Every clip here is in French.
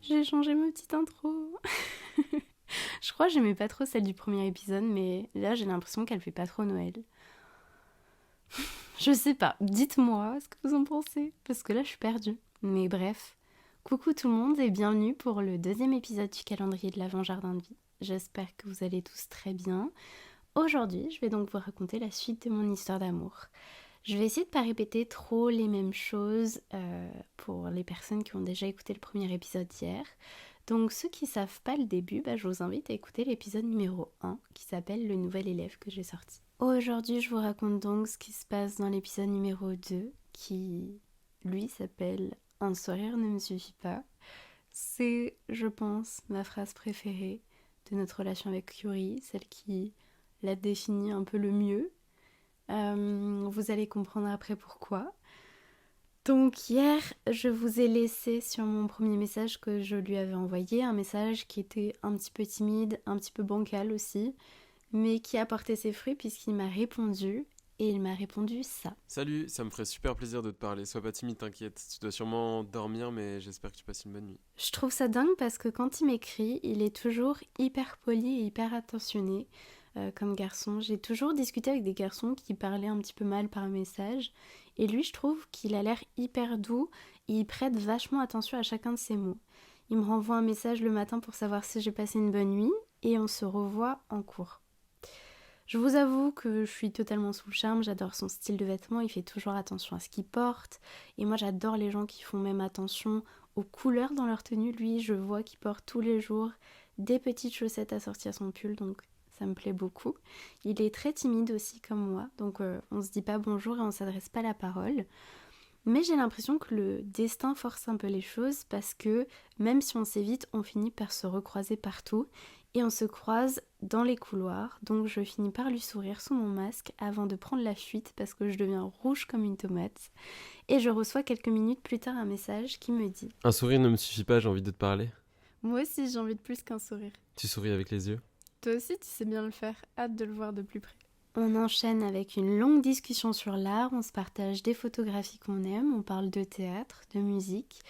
J'ai changé ma petite intro. Je crois que j'aimais pas trop celle du premier épisode, mais là j'ai l'impression qu'elle fait pas trop Noël. Je sais pas, dites-moi ce que vous en pensez, parce que là je suis perdue. Mais bref, coucou tout le monde et bienvenue pour le deuxième épisode du calendrier de l'Avent Jardin de Vie. J'espère que vous allez tous très bien. Aujourd'hui, je vais donc vous raconter la suite de mon histoire d'amour. Je vais essayer de pas répéter trop les mêmes choses pour les personnes qui ont déjà écouté le premier épisode hier. Donc ceux qui savent pas le début, je vous invite à écouter l'épisode numéro 1 qui s'appelle Le nouvel élève que j'ai sorti. Aujourd'hui, je vous raconte donc ce qui se passe dans l'épisode numéro 2 qui, lui, s'appelle Un sourire ne me suffit pas. C'est, je pense, ma phrase préférée de notre relation avec Yuri, celle qui la définit un peu le mieux. Vous allez comprendre après pourquoi. Donc hier, je vous ai laissé sur mon premier message que je lui avais envoyé, un message qui était un petit peu timide, un petit peu bancal aussi, mais qui a porté ses fruits puisqu'il m'a répondu, et il m'a répondu ça. Salut, ça me ferait super plaisir de te parler. Sois pas timide, t'inquiète. Tu dois sûrement dormir, mais j'espère que tu passes une bonne nuit. Je trouve ça dingue parce que quand il m'écrit, il est toujours hyper poli et hyper attentionné comme garçon. J'ai toujours discuté avec des garçons qui parlaient un petit peu mal par message. Et lui, je trouve qu'il a l'air hyper doux et il prête vachement attention à chacun de ses mots. Il me renvoie un message le matin pour savoir si j'ai passé une bonne nuit et on se revoit en cours. Je vous avoue que je suis totalement sous le charme, j'adore son style de vêtements, il fait toujours attention à ce qu'il porte. Et moi j'adore les gens qui font même attention aux couleurs dans leur tenue. Lui, je vois qu'il porte tous les jours des petites chaussettes assorties à son pull, donc ça me plaît beaucoup. Il est très timide aussi comme moi, donc on se dit pas bonjour et on s'adresse pas la parole. Mais j'ai l'impression que le destin force un peu les choses parce que même si on s'évite, on finit par se recroiser partout et on se croise dans les couloirs. Donc je finis par lui sourire sous mon masque avant de prendre la fuite parce que je deviens rouge comme une tomate. Et je reçois quelques minutes plus tard un message qui me dit: Un sourire ne me suffit pas, j'ai envie de te parler. Moi aussi j'ai envie de plus qu'un sourire. Tu souris avec les yeux. Toi aussi tu sais bien le faire, hâte de le voir de plus près. On enchaîne avec une longue discussion sur l'art, on se partage des photographies qu'on aime, on parle de théâtre, de musique,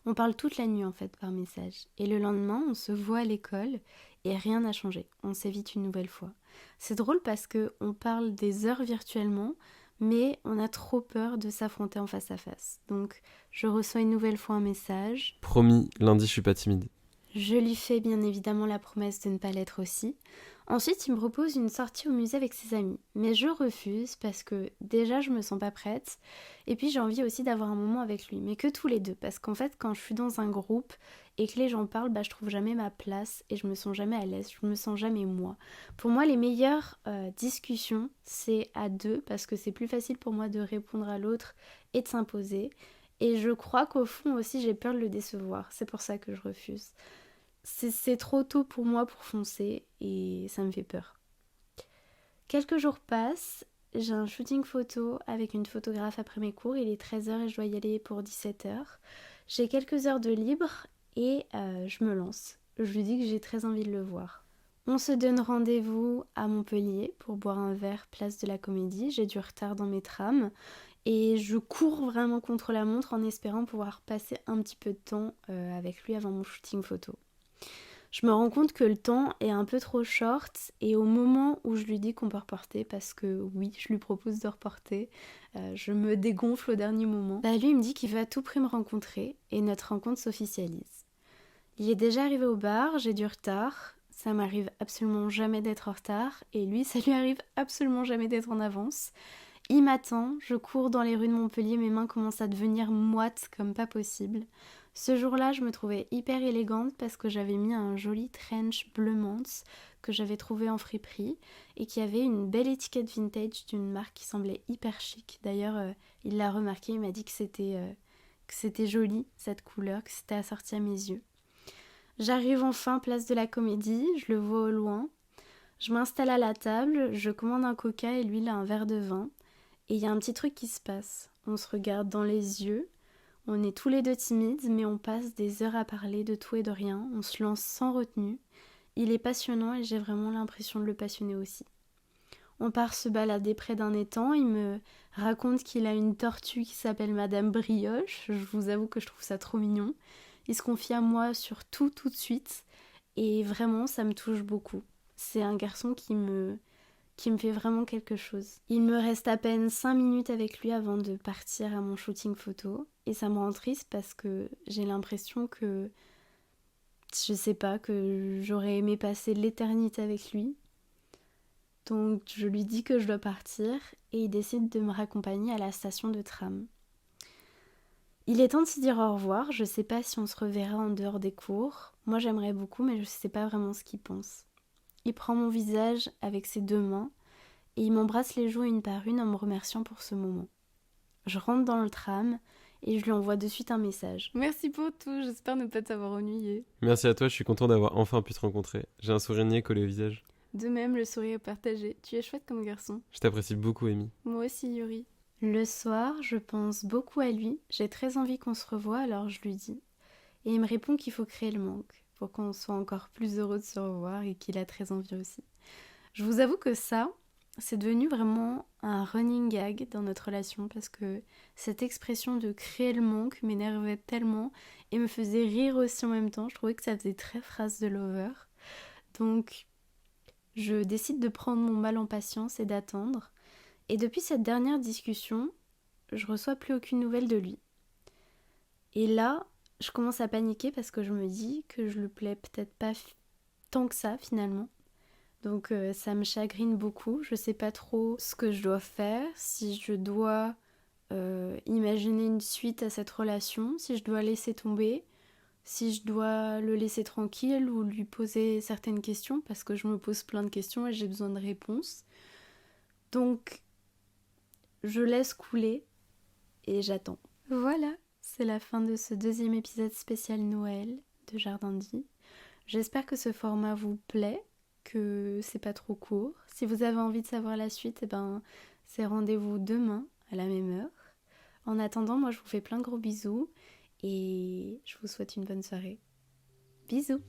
on parle toute la nuit en fait par message. Et le lendemain, on se voit à l'école et rien n'a changé, on s'évite une nouvelle fois. C'est drôle parce qu'on parle des heures virtuellement, mais on a trop peur de s'affronter en face à face. Donc je reçois une nouvelle fois un message. Promis, lundi je suis pas timide. Je lui fais bien évidemment la promesse de ne pas l'être aussi. Ensuite, il me propose une sortie au musée avec ses amis. Mais je refuse parce que déjà, je me sens pas prête. Et puis, j'ai envie aussi d'avoir un moment avec lui. Mais que tous les deux. Parce qu'en fait, quand je suis dans un groupe et que les gens parlent, je trouve jamais ma place et je me sens jamais à l'aise. Je me sens jamais moi. Pour moi, les meilleures discussions, c'est à deux parce que c'est plus facile pour moi de répondre à l'autre et de s'imposer. Et je crois qu'au fond aussi, j'ai peur de le décevoir. C'est pour ça que je refuse. C'est trop tôt pour moi pour foncer et ça me fait peur. Quelques jours passent, j'ai un shooting photo avec une photographe après mes cours, il est 13h et je dois y aller pour 17h. J'ai quelques heures de libre et je me lance. Je lui dis que j'ai très envie de le voir. On se donne rendez-vous à Montpellier pour boire un verre place de la Comédie. J'ai du retard dans mes trams et je cours vraiment contre la montre en espérant pouvoir passer un petit peu de temps avec lui avant mon shooting photo. Je me rends compte que le temps est un peu trop short et au moment où je lui dis qu'on peut reporter, parce que oui, je lui propose de reporter, je me dégonfle au dernier moment. Lui, il me dit qu'il veut à tout prix me rencontrer et notre rencontre s'officialise. Il est déjà arrivé au bar, j'ai du retard, ça m'arrive absolument jamais d'être en retard et lui, ça lui arrive absolument jamais d'être en avance. Il m'attend, je cours dans les rues de Montpellier, mes mains commencent à devenir moites comme pas possible. Ce jour-là, je me trouvais hyper élégante parce que j'avais mis un joli trench bleu menthe que j'avais trouvé en friperie et qui avait une belle étiquette vintage d'une marque qui semblait hyper chic. D'ailleurs, il l'a remarqué, il m'a dit que c'était joli cette couleur, que c'était assorti à mes yeux. J'arrive enfin place de la Comédie, je le vois au loin. Je m'installe à la table, je commande un coca et lui il a un verre de vin. Et il y a un petit truc qui se passe. On se regarde dans les yeux. On est tous les deux timides, mais on passe des heures à parler de tout et de rien. On se lance sans retenue. Il est passionnant et j'ai vraiment l'impression de le passionner aussi. On part se balader près d'un étang. Il me raconte qu'il a une tortue qui s'appelle Madame Brioche. Je vous avoue que je trouve ça trop mignon. Il se confie à moi sur tout de suite. Et vraiment, ça me touche beaucoup. C'est un garçon qui me fait vraiment quelque chose. Il me reste à peine 5 minutes avec lui avant de partir à mon shooting photo. Et ça me rend triste parce que j'ai l'impression que, je sais pas, que j'aurais aimé passer l'éternité avec lui. Donc je lui dis que je dois partir et il décide de me raccompagner à la station de tram. Il est temps de se dire au revoir, je sais pas si on se reverra en dehors des cours. Moi j'aimerais beaucoup mais je sais pas vraiment ce qu'il pense. Il prend mon visage avec ses 2 mains et il m'embrasse les joues une par une en me remerciant pour ce moment. Je rentre dans le tram et je lui envoie de suite un message. Merci pour tout, j'espère ne pas t'avoir ennuyé. Merci à toi, je suis content d'avoir enfin pu te rencontrer. J'ai un sourire niais collé au visage. De même, le sourire partagé. Tu es chouette comme garçon. Je t'apprécie beaucoup, Amy. Moi aussi, Yuri. Le soir, je pense beaucoup à lui. J'ai très envie qu'on se revoie, alors je lui dis. Et il me répond qu'il faut créer le manque, pour qu'on soit encore plus heureux de se revoir et qu'il a très envie aussi. Je vous avoue que ça, c'est devenu vraiment un running gag dans notre relation, parce que cette expression de créer le manque m'énervait tellement et me faisait rire aussi en même temps. Je trouvais que ça faisait très phrase de lover. Donc, je décide de prendre mon mal en patience et d'attendre. Et depuis cette dernière discussion, je reçois plus aucune nouvelle de lui. Et là, je commence à paniquer parce que je me dis que je lui plais peut-être pas tant que ça finalement. Donc ça me chagrine beaucoup. Je sais pas trop ce que je dois faire, si je dois imaginer une suite à cette relation, si je dois laisser tomber, si je dois le laisser tranquille ou lui poser certaines questions, parce que je me pose plein de questions et j'ai besoin de réponses. Donc, je laisse couler et j'attends. Voilà, c'est la fin de ce 2e épisode spécial Noël de Jardin de Vie. J'espère que ce format vous plaît, que c'est pas trop court. Si vous avez envie de savoir la suite, c'est rendez-vous demain à la même heure. En attendant, moi je vous fais plein de gros bisous et je vous souhaite une bonne soirée. Bisous!